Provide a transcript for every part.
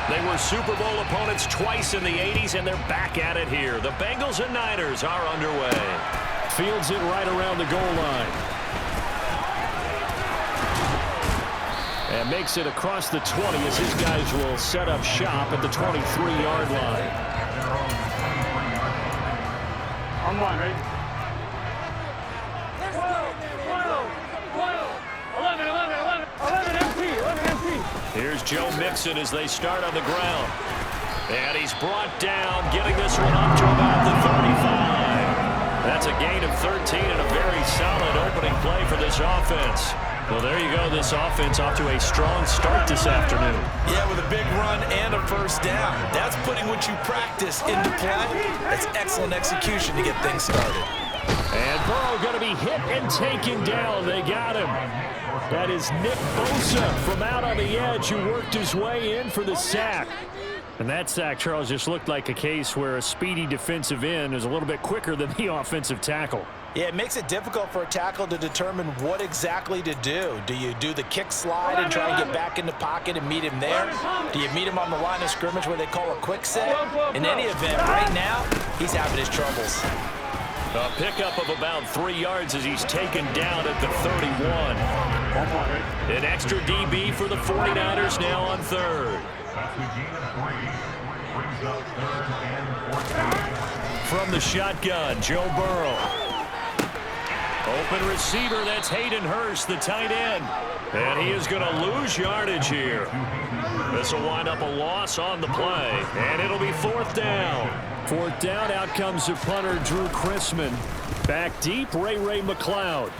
They were Super Bowl opponents twice in the 80s, and they're back at it here. The Bengals and Niners are underway. Fields it right around the goal line. And makes it across the 20 as his guys will set up shop at the 23-yard line. On one, right? 11 empty. Here's Joe Mixon as they start on the ground. And he's brought down, getting this one up to about the 35. That's a gain of 13 and a very solid opening play for this offense. Well, there you go. This offense off to a strong start this afternoon. Yeah, with a big run and a first down. That's putting what you practice into play. That's excellent execution to get things started. And Burrow going to be hit and taken down. They got him. That is Nick Bosa from out on the edge who worked his way in for the sack. And that sack, Charles, just looked like a case where a speedy defensive end is a little bit quicker than the offensive tackle. Yeah, it makes it difficult for a tackle to determine what exactly to do. Do you do the kick slide and try and get back in the pocket and meet him there? Do you meet him on the line of scrimmage where they call a quick set? In any event, right now, he's having his troubles. A pickup of about 3 yards as he's taken down at the 31. An extra DB for the 49ers now on third. From the shotgun, Joe Burrow. Open receiver, that's Hayden Hurst, the tight end. And he is going to lose yardage here. This will wind up a loss on the play. And it'll be fourth down. Fourth down, out comes the punter, Drew Chrisman. Back deep, Ray McLeod.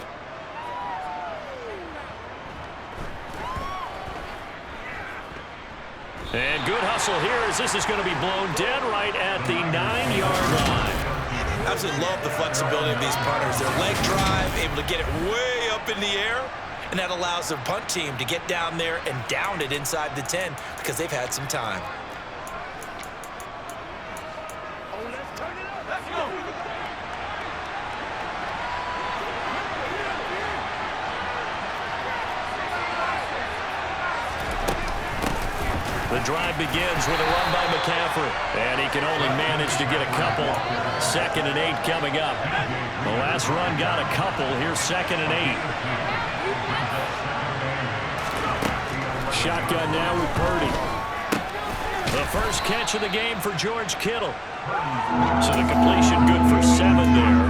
And good hustle here as this is going to be blown dead right at the 9-yard line. Absolutely love the flexibility of these punters. Their leg drive, able to get it way up in the air, and that allows their punt team to get down there and down it inside the 10 because they've had some time. The drive begins with a run by McCaffrey. And he can only manage to get a couple. 2nd and 8 coming up. The last run got a couple. Here's 2nd and 8. Shotgun now with Purdy. The first catch of the game for George Kittle. So the completion good for 7 there.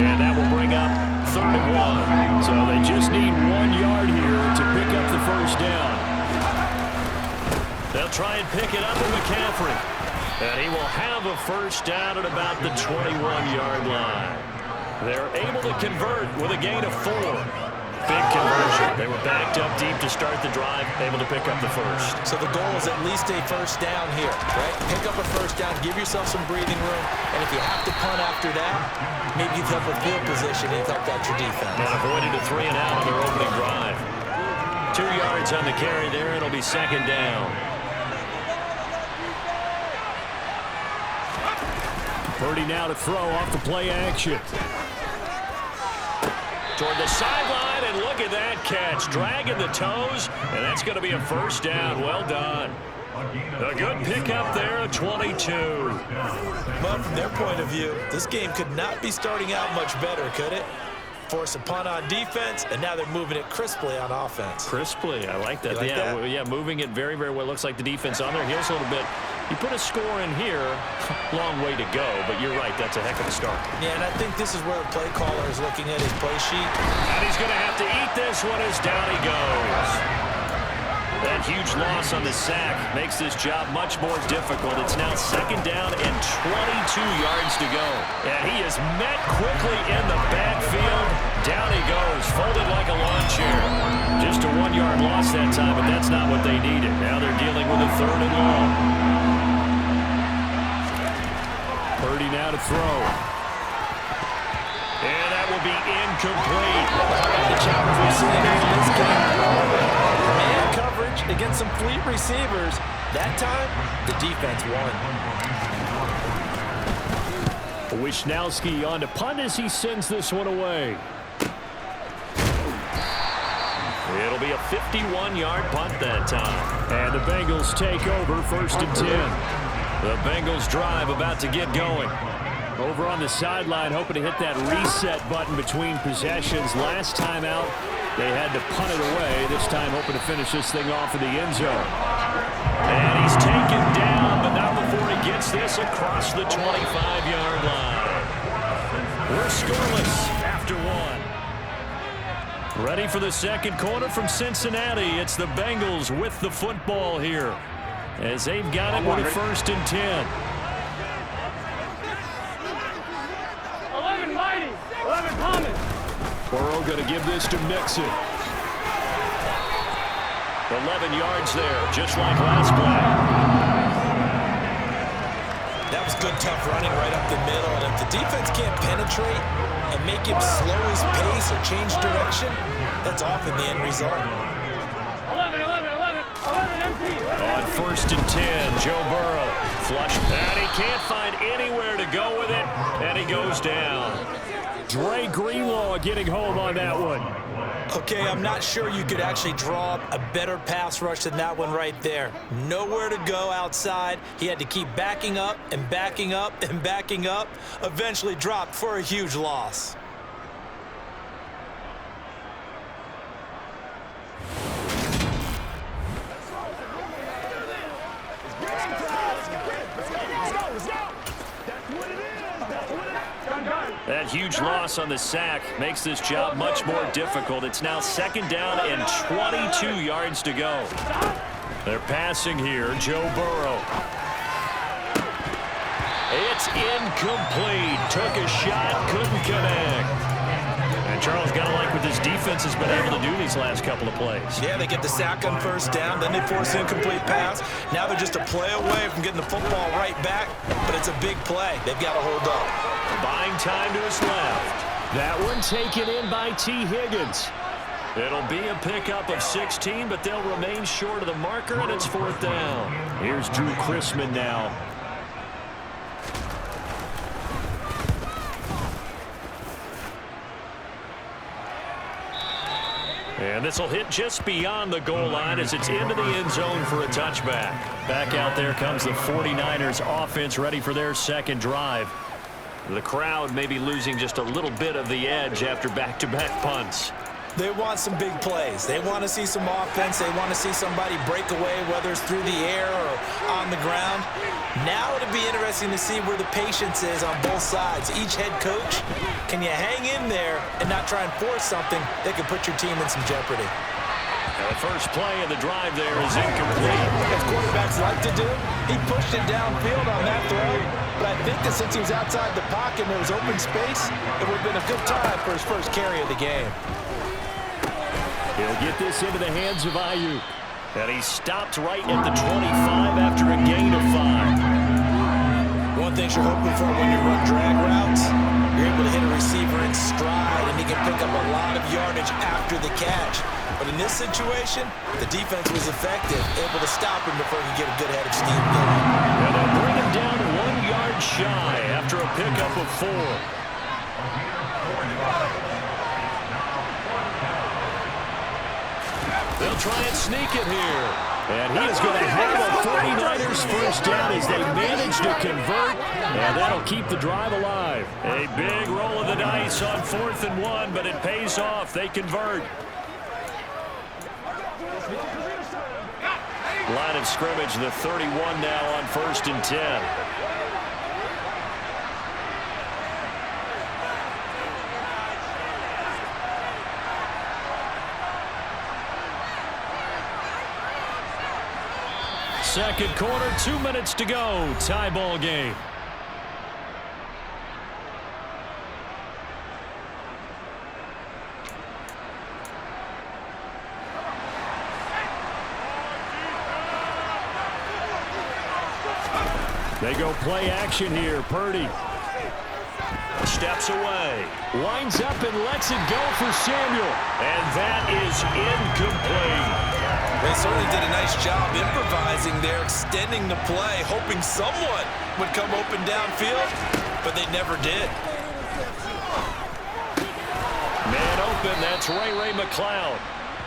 And that will bring up 3rd and 1. So they just need 1 yard here to pick up the first down. They'll try and pick it up with McCaffrey. And he will have a first down at about the 21-yard line. They're able to convert with a gain of 4. Big conversion. They were backed up deep to start the drive, able to pick up the first. So the goal is at least a first down here, right? Pick up a first down, give yourself some breathing room, and if you have to punt after that, maybe you've helped with field position and helped out your defense. And avoided a 3 and out on their opening drive. 2 yards on the carry there. It'll be 2nd down. Purdy now to throw off the play action. Toward the sideline, and look at that catch. Dragging the toes, and that's going to be a first down. Well done. A good pickup there at 22. Well, from their point of view, this game could not be starting out much better, could it? Force a punt on defense, and now they're moving it crisply on offense. Crisply, I like that. Like yeah, that? Yeah, moving it very, very well. Looks like the defense on their heels a little bit. You put a score in here, long way to go, but you're right, that's a heck of a start. Yeah, and I think this is where the play caller is looking at his play sheet. And he's going to have to eat this one as down he goes. That huge loss on the sack makes this job much more difficult. It's now 2nd down and 22 yards to go. And he is met quickly in the backfield. Down he goes, folded like a lawn chair. Just a 1-yard loss that time, but that's not what they needed. Now they're dealing with a 3rd and long. Purdy now to throw. And that will be incomplete. The challenge we've seen in this game. Man coverage against some fleet receivers. That time, the defense won. Wishnowski on to punt as he sends this one away. It'll be a 51-yard punt that time. And the Bengals take over 1st and 10. The Bengals drive about to get going. Over on the sideline, hoping to hit that reset button between possessions. Last time out, they had to punt it away. This time, hoping to finish this thing off in the end zone. And he's taken down, but not before he gets this across the 25-yard line. We're scoreless after one. Ready for the second quarter from Cincinnati. It's the Bengals with the football here, as they've got it with a 1st and 10. 11 Mighty, 11 Thomas. Burrow going to give this to Mixon. 11 yards there, just like last play. That was good, tough running right up the middle. And if the defense can't penetrate and make him slow his pace or change direction, that's often the end result. 11 empty. On 1st and 10, Joe Burrow. Flush, and he can't find anywhere to go with it, and he goes down. Dre Greenlaw getting home on that one. Okay, I'm not sure you could actually draw up a better pass rush than that one right there. Nowhere to go outside. He had to keep backing up and backing up and backing up. Eventually dropped for a huge loss. That huge loss on the sack makes this job much more difficult. It's now 2nd down and 22 yards to go. They're passing here. Joe Burrow. It's incomplete. Took a shot, couldn't connect. And Charles, got to like what this defense has been able to do these last couple of plays. Yeah, they get the sack on 1st down, then they force an incomplete pass. Now they're just a play away from getting the football right back, but it's a big play. They've got to hold up. Buying time to his left. That one taken in by T. Higgins. It'll be a pickup of 16, but they'll remain short of the marker, and it's 4th down. Here's Drew Chrisman now. And this will hit just beyond the goal line as it's into the end zone for a touchback. Back out there comes the 49ers offense, ready for their second drive. The crowd may be losing just a little bit of the edge after back-to-back punts. They want some big plays. They want to see some offense. They want to see somebody break away, whether it's through the air or on the ground. Now it'll be interesting to see where the patience is on both sides. Each head coach, can you hang in there and not try and force something that could put your team in some jeopardy? And the first play of the drive there is incomplete. As quarterbacks like to do, he pushed it downfield on that throw. But I think that since he was outside the pocket and there was open space, it would have been a good time for his first carry of the game. He'll get this into the hands of Ayuk. And he stopped right at the 25 after a gain of 5. One thing you're hoping for when you run drag routes, you're able to hit a receiver in stride, and he can pick up a lot of yardage after the catch. But in this situation, the defense was effective, able to stop him before he could get a good head of steam going. And they'll bring him down 1 yard shy after a pickup of 4. They'll try and sneak it here. And he is going to have a 49ers first down as they manage to convert. And that'll keep the drive alive. A big roll of the dice on 4th and 1, but it pays off. They convert. Line of scrimmage, the 31 now on 1st and 10. Second quarter, 2 minutes to go. Tie ball game. They go play action here. Purdy steps away, winds up and lets it go for Samuel. And that is incomplete. They certainly did a nice job improvising there, extending the play, hoping someone would come open downfield, but they never did. Man open, that's Ray McCloud.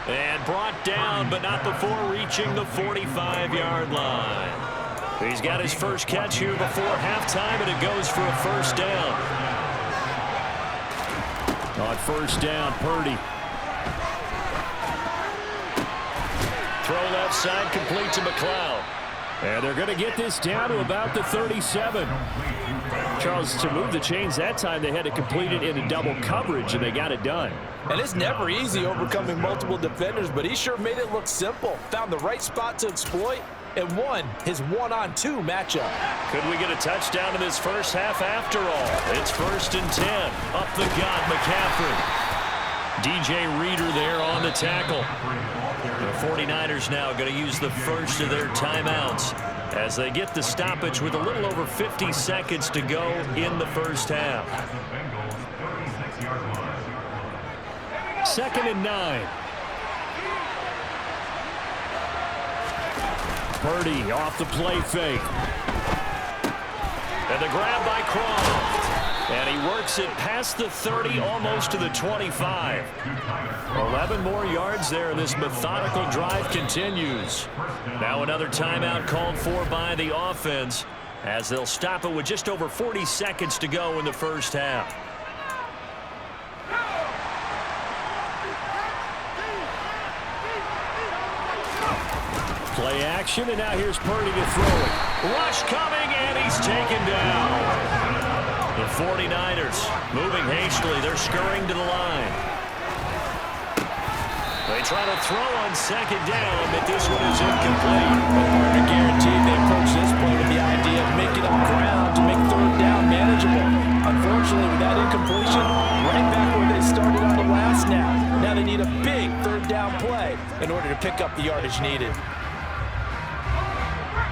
And brought down, but not before reaching the 45-yard line. He's got his first catch here before halftime, and it goes for a first down. On first down, Purdy. Throw left side, complete to McLeod. And they're going to get this down to about the 37. Charles, to move the chains that time, they had to complete it in a double coverage, and they got it done. And it's never easy overcoming multiple defenders, but he sure made it look simple. Found the right spot to exploit and won his one-on-two matchup. Could we get a touchdown in this first half after all? It's 1st and 10. Up the gut, McCaffrey. DJ Reader there on the tackle. The 49ers now going to use the first of their timeouts as they get the stoppage with a little over 50 seconds to go in the first half. 2nd and 9. Purdy off the play fake. And the grab by Croft. And he works it past the 30, almost to the 25. 11 more yards there, and this methodical drive continues. Now another timeout called for by the offense as they'll stop it with just over 40 seconds to go in the first half. Play action, and now here's Purdy to throw it. Rush coming, and he's taken down. The 49ers moving hastily. They're scurrying to the line. They try to throw on 2nd down, but this one is incomplete. I guarantee they approach this play with the idea of making up ground to make 3rd down manageable. Unfortunately, with that incompletion, right back where they started on the last snap. Now they need a big 3rd down play in order to pick up the yardage needed.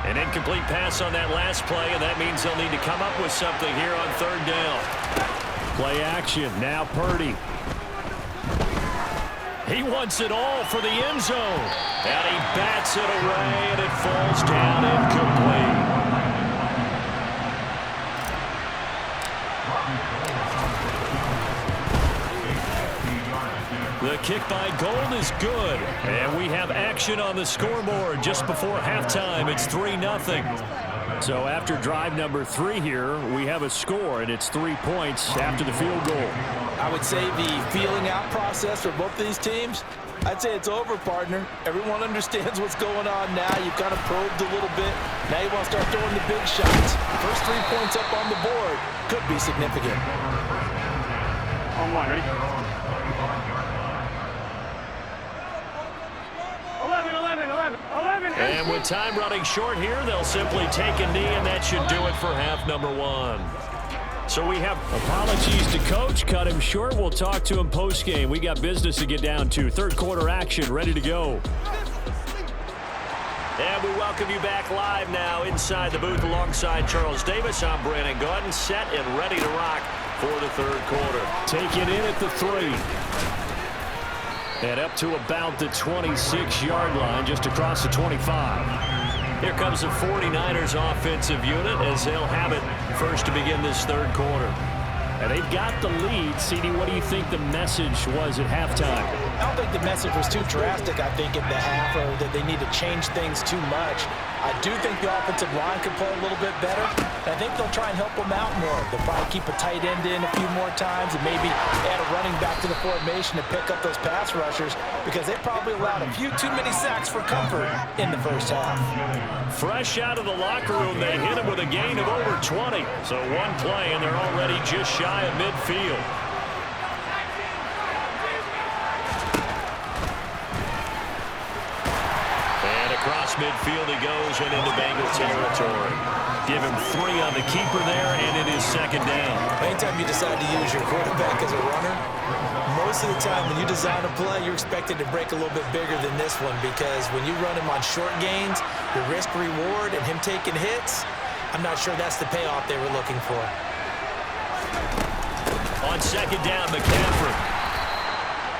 An incomplete pass on that last play, and that means they'll need to come up with something here on 3rd down. Play action, now Purdy. He wants it all for the end zone. And he bats it away, and it falls down incomplete. The kick by Gold is good. And we have action on the scoreboard just before halftime. It's 3-0. So after drive number 3 here, we have a score, and it's 3 points after the field goal. I would say the feeling out process for both these teams, I'd say it's over, partner. Everyone understands what's going on now. You've kind of probed a little bit. Now you want to start throwing the big shots. First 3 points up on the board could be significant. On one, ready? 11. And with time running short here, they'll simply take a knee, and that should do it for half number 1. So we have apologies to Coach. Cut him short. We'll talk to him post-game. We got business to get down to. 3rd quarter action ready to go. And we welcome you back live now inside the booth alongside Charles Davis. I'm Brandon Gordon, set and ready to rock for the 3rd quarter. Take it in at the 3. And up to about the 26-yard line, just across the 25. Here comes the 49ers offensive unit as they'll have it first to begin this 3rd quarter. And they've got the lead. CD, what do you think the message was at halftime? I don't think the message was too drastic, I think, in the half, or that they need to change things too much. I do think the offensive line could play a little bit better. I think they'll try and help them out more. They'll probably keep a tight end in a few more times and maybe add a running back to the formation to pick up those pass rushers, because they probably allowed a few too many sacks for comfort in the first half. Fresh out of the locker room, they hit him with a gain of over 20. So 1 play, and they're already just shy of midfield. And across midfield he goes and into Bengal territory. Give him 3 on the keeper there, and it is 2nd down. Anytime you decide to use your quarterback as a runner, most of the time when you design a play, you're expected to break a little bit bigger than this one, because when you run him on short gains, your risk-reward and him taking hits, I'm not sure that's the payoff they were looking for. On 2nd down, McCaffrey.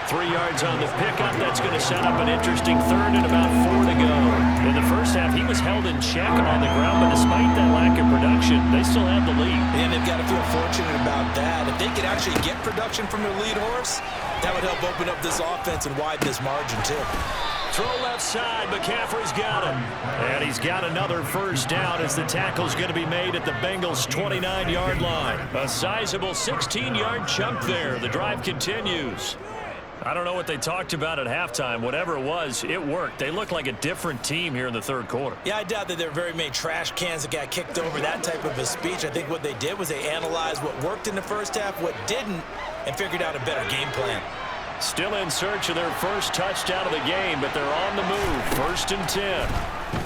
3 yards on the pickup. That's going to set up an interesting 3rd and about 4 to go. In the first half, he was held in check on the ground, but despite that lack of production, they still have the lead. And they've got to feel fortunate about that. If they could actually get production from their lead horse, That would help open up this offense and widen this margin, too. Throw left side. McCaffrey's got it. And he's got another first down as the tackle's going to be made at the Bengals' 29-yard line. A sizable 16-yard chunk there. The drive continues. I don't know what they talked about at halftime. Whatever it was, it worked. They look like a different team here in the third quarter. Yeah, I doubt that there were very many trash cans that got kicked over, that type of a speech. I think what they did was they analyzed what worked in the first half, what didn't, and figured out a better game plan. Still in search of their first touchdown of the game, but they're on the move. 1st and 10.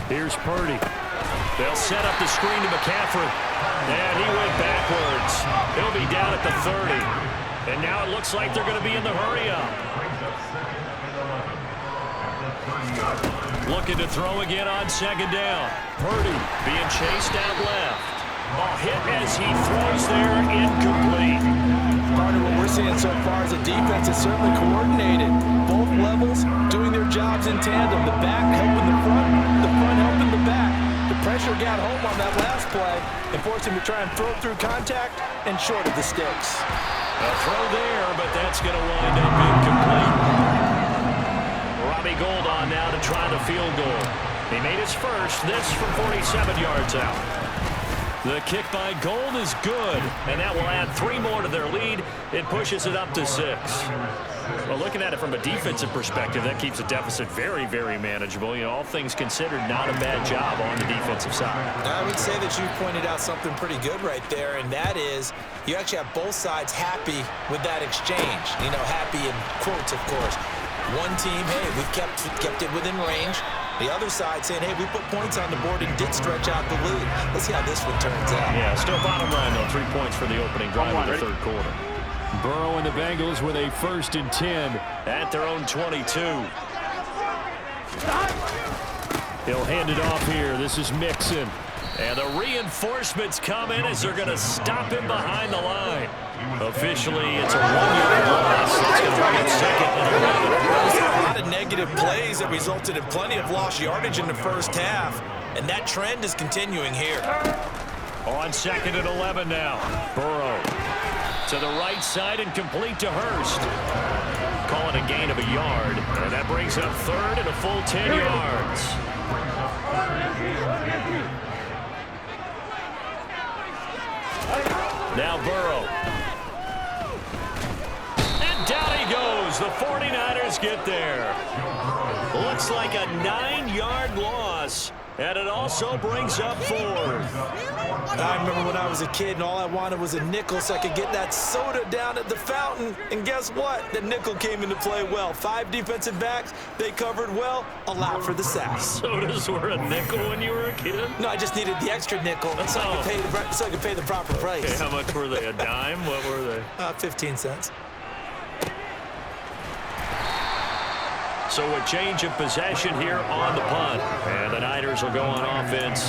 Here's Purdy. They'll set up the screen to McCaffrey. And he went backwards. He'll be down at the 30. And now it looks like they're going to be in the hurry-up. Looking to throw again on 2nd down. Purdy being chased out left. A hit as he throws there, incomplete. Part of what we're seeing so far is the defense is certainly coordinated. Both levels doing their jobs in tandem. The back helping the front helping the back. The pressure got home on that last play and forced him to try and throw through contact and short of the sticks. A throw there, but that's going to wind up incomplete. Robbie Gould on now to try the field goal. He made his first, this from 47 yards out. The kick by Gould is good, and that will add 3 more to their lead. It pushes it up to 6. Well, looking at it from a defensive perspective, that keeps the deficit very, very manageable. You know, all things considered, not a bad job on the defensive side. I would say that you pointed out something pretty good right there, and that is you actually have both sides happy with that exchange. You know, happy in quotes, of course. One team, hey, we've kept it within range. The other side saying, hey, we put points on the board and did stretch out the lead. Let's see how this one turns out. Yeah, still bottom line, though. 3 points for the opening drive of the third quarter. Burrow and the Bengals with a 1st and 10 at their own 22. He'll hand it off here. This is Mixon. And the reinforcements come in as they're going to stop him behind the line. Officially, it's a 1-yard loss. That's going to bring it 2nd and 11. A lot of negative plays that resulted in plenty of lost yardage in the first half, and that trend is continuing here. On 2nd and 11 now. Burrow to the right side and complete to Hurst. Call it a gain of a yard, and that brings up 3rd and a full 10 yards. Now Burrow. And down he goes. The 49ers get there. Looks like a 9-yard loss. And it also brings up 4th. I remember when I was a kid and all I wanted was a nickel so I could get that soda down at the fountain. And guess what? The nickel came into play well. 5 defensive backs, they covered well, allowed for the sack. Sodas were a nickel when you were a kid? No, I just needed the extra nickel so I could pay the proper price. Okay, how much were they? A dime? What were they? 15 cents. So a change of possession here on the punt. And the Niners will go on offense.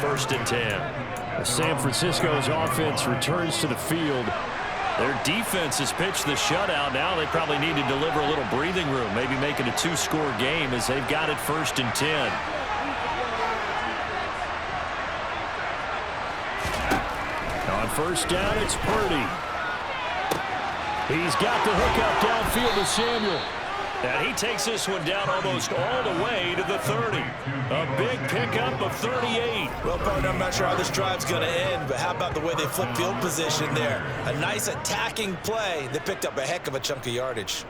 1st and 10. San Francisco's offense returns to the field. Their defense has pitched the shutout. Now they probably need to deliver a little breathing room. Maybe make it a 2-score game as they've got it 1st and 10. On 1st down, it's Purdy. He's got the hook up downfield to Samuel. And he takes this one down almost all the way to the 30. A big pickup of 38. Well, partner, I'm not sure how this drive's going to end, but how about the way they flip field position there? A nice attacking play that picked up a heck of a chunk of yardage.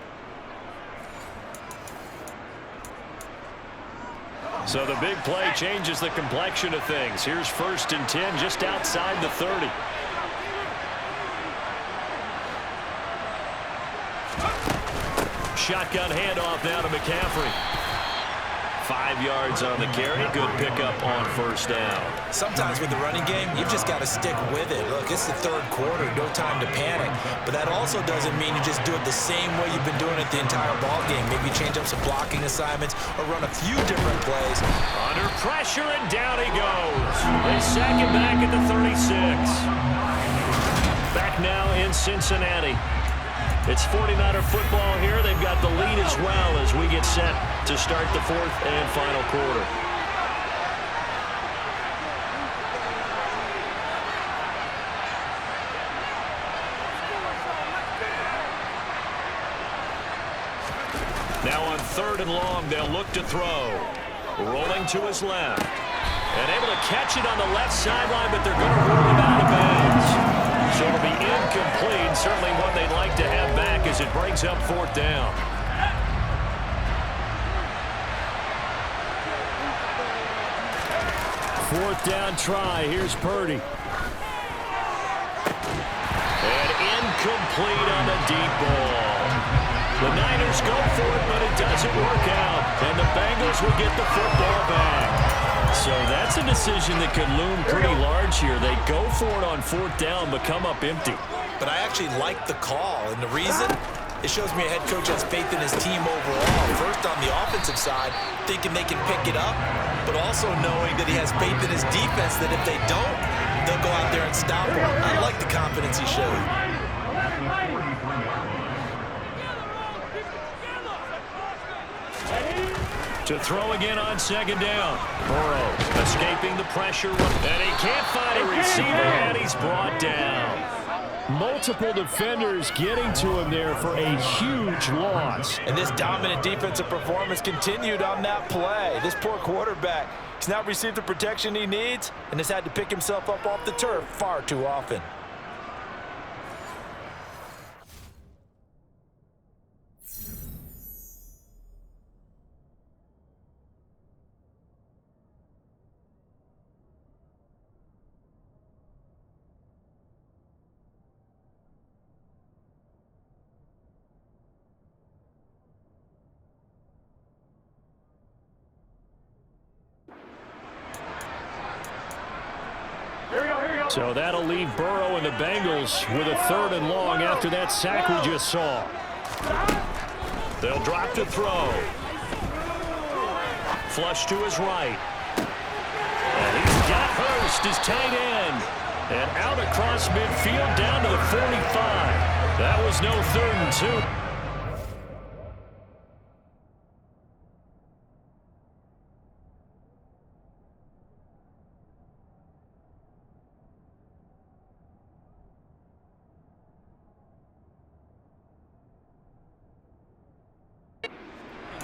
So the big play changes the complexion of things. Here's 1st and 10 just outside the 30. Shotgun handoff now to McCaffrey. 5 yards on the carry. Good pickup on 1st down. Sometimes with the running game, you've just got to stick with it. Look, it's the 3rd quarter. No time to panic. But that also doesn't mean you just do it the same way you've been doing it the entire ball game. Maybe change up some blocking assignments or run a few different plays. Under pressure, and down he goes. They sack him back at the 36. Back now in Cincinnati. It's 49er football here. They've got the lead as well as we get set to start the 4th and final quarter. 3rd and long. They'll look to throw. Rolling to his left. And able to catch it on the left sideline, but they're going to rule him out of bounds. So it'll be incomplete. Certainly one they'd like to have back as it brings up 4th down. Fourth down try. Here's Purdy. And incomplete on the deep ball. The Niners go for it, but it doesn't work out. And the Bengals will get the football back. So that's a decision that could loom pretty large here. They go for it on 4th down, but come up empty. But I actually like the call, and the reason? It shows me a head coach has faith in his team overall. First, on the offensive side, thinking they can pick it up, but also knowing that he has faith in his defense that if they don't, they'll go out there and stop him. I like the confidence he showed. To throw again on 2nd down. Burrow escaping the pressure. And he can't find a receiver, and he's brought down. Multiple defenders getting to him there for a huge loss. And this dominant defensive performance continued on that play. This poor quarterback, he's not received the protection he needs and has had to pick himself up off the turf far too often. So that'll leave Burrow and the Bengals with a 3rd and long after that sack we just saw. They'll drop to throw. Flush to his right. And he's got Hurst, his tight end. And out across midfield down to the 45. That was no 3rd and 2.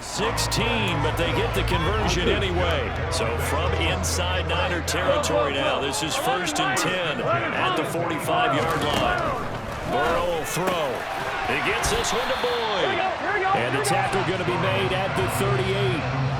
16, but they get the conversion anyway. So from inside Niner territory now, this is 1st and 10 at the 45-yard line. Burrow will throw. He gets this one to Boyd. And the tackle going to be made at the 38.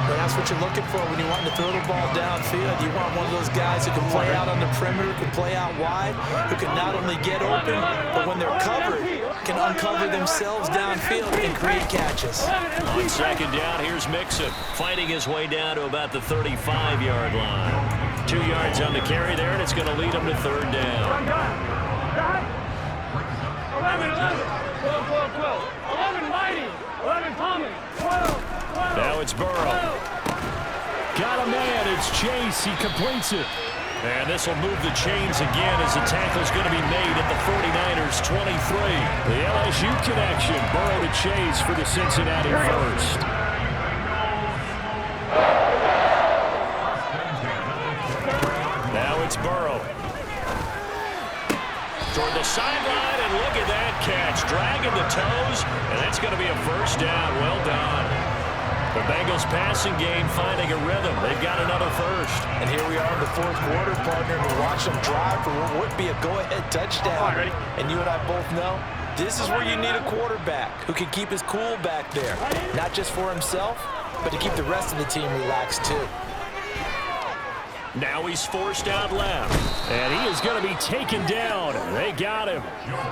But that's what you're looking for when you want to throw the ball downfield. You want one of those guys who can play out on the perimeter, can play out wide, who can not only get open, but when they're covered, can uncover themselves downfield and create catches. On 2nd down, here's Mixon, fighting his way down to about the 35-yard line. 2 yards on the carry there, and it's going to lead him to 3rd down. 11, 12, 12. 11 Mighty, 11 Tommy, 12. Now it's Burrow. Got a man. It's Chase. He completes it. And this will move the chains again as the tackle's going to be made at the 49ers' 23. The LSU connection. Burrow to Chase for the Cincinnati first. Now it's Burrow. Toward the sideline, and look at that catch. Dragging the toes, and that's going to be a 1st down. Well done. The Bengals passing game finding a rhythm. They've got another 1st. And here we are in the 4th quarter, partner, and we watch them drive for what would be a go-ahead touchdown. And you and I both know this is where you need a quarterback who can keep his cool back there. Not just for himself, but to keep the rest of the team relaxed too. Now he's forced out left. And he is going to be taken down. They got him.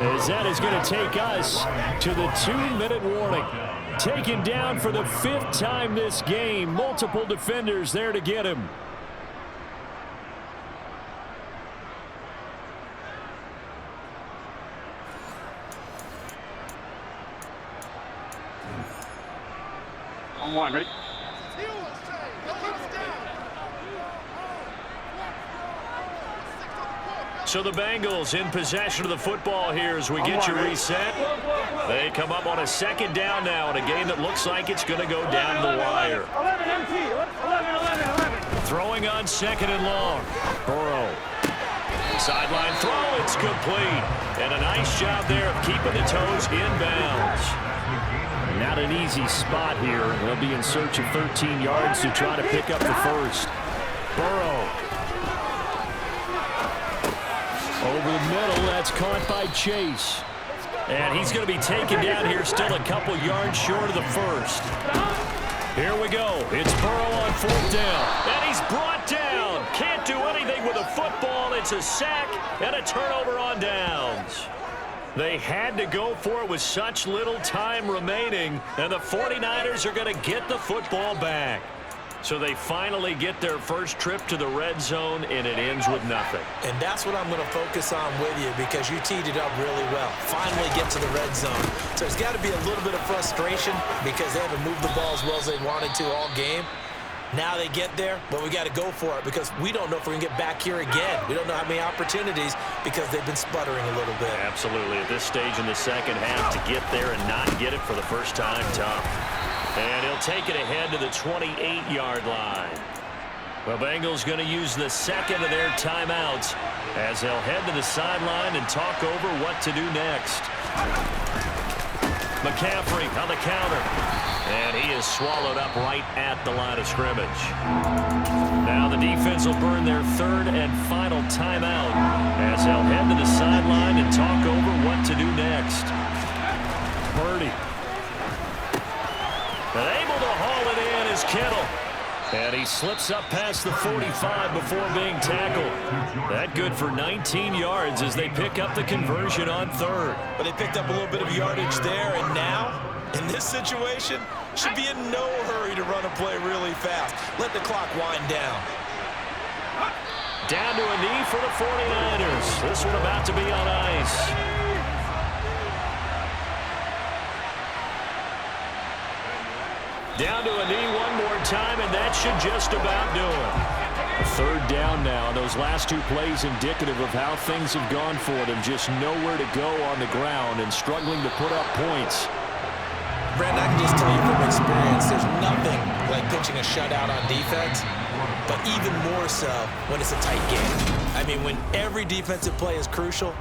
As that is going to take us to the 2-minute warning. Taken down for the 5th time this game. Multiple defenders there to get him. On 1, ready? So the Bengals in possession of the football here as we get you reset. They come up on a 2nd down now in a game that looks like it's going to go down the wire. 11 MT, 11. Throwing on 2nd and long. Burrow. Sideline throw, it's complete. And a nice job there of keeping the toes inbounds. Not an easy spot here. They'll be in search of 13 yards to try to pick up the first. Burrow. Over the middle, that's caught by Chase. And he's going to be taken down here, still a couple yards short of the first. Here we go. It's Burrow on 4th down. And he's brought down. Can't do anything with a football. It's a sack and a turnover on downs. They had to go for it with such little time remaining, and the 49ers are going to get the football back. So they finally get their first trip to the red zone, and it ends with nothing. And that's what I'm going to focus on with you, because you teed it up really well. Finally get to the red zone. So there's got to be a little bit of frustration because they haven't moved the ball as well as they wanted to all game. Now they get there, but we got to go for it because we don't know if we're going to get back here again. We don't know how many opportunities because they've been sputtering a little bit. Absolutely. At this stage in the second half, to get there and not get it for the first time, tough. And he'll take it ahead to the 28-yard line. The Bengals going to use the second of their timeouts as they'll head to the sideline and talk over what to do next. McCaffrey on the counter. And he is swallowed up right at the line of scrimmage. Now the defense will burn their third and final timeout as they'll head to the sideline and talk over what to do next. Purdy. And able to haul it in is Kittle. And he slips up past the 45 before being tackled. That good for 19 yards as they pick up the conversion on third. But they picked up a little bit of yardage there, and now, in this situation, should be in no hurry to run a play really fast. Let the clock wind down. Down to a knee for the 49ers. This one about to be on ice. Down to a knee one more time, and that should just about do it. A third down now. Those last two plays indicative of how things have gone for them. Just nowhere to go on the ground and struggling to put up points. Brandon, I can just tell you from experience, there's nothing like pitching a shutout on defense, but even more so when it's a tight game. I mean, when every defensive play is crucial,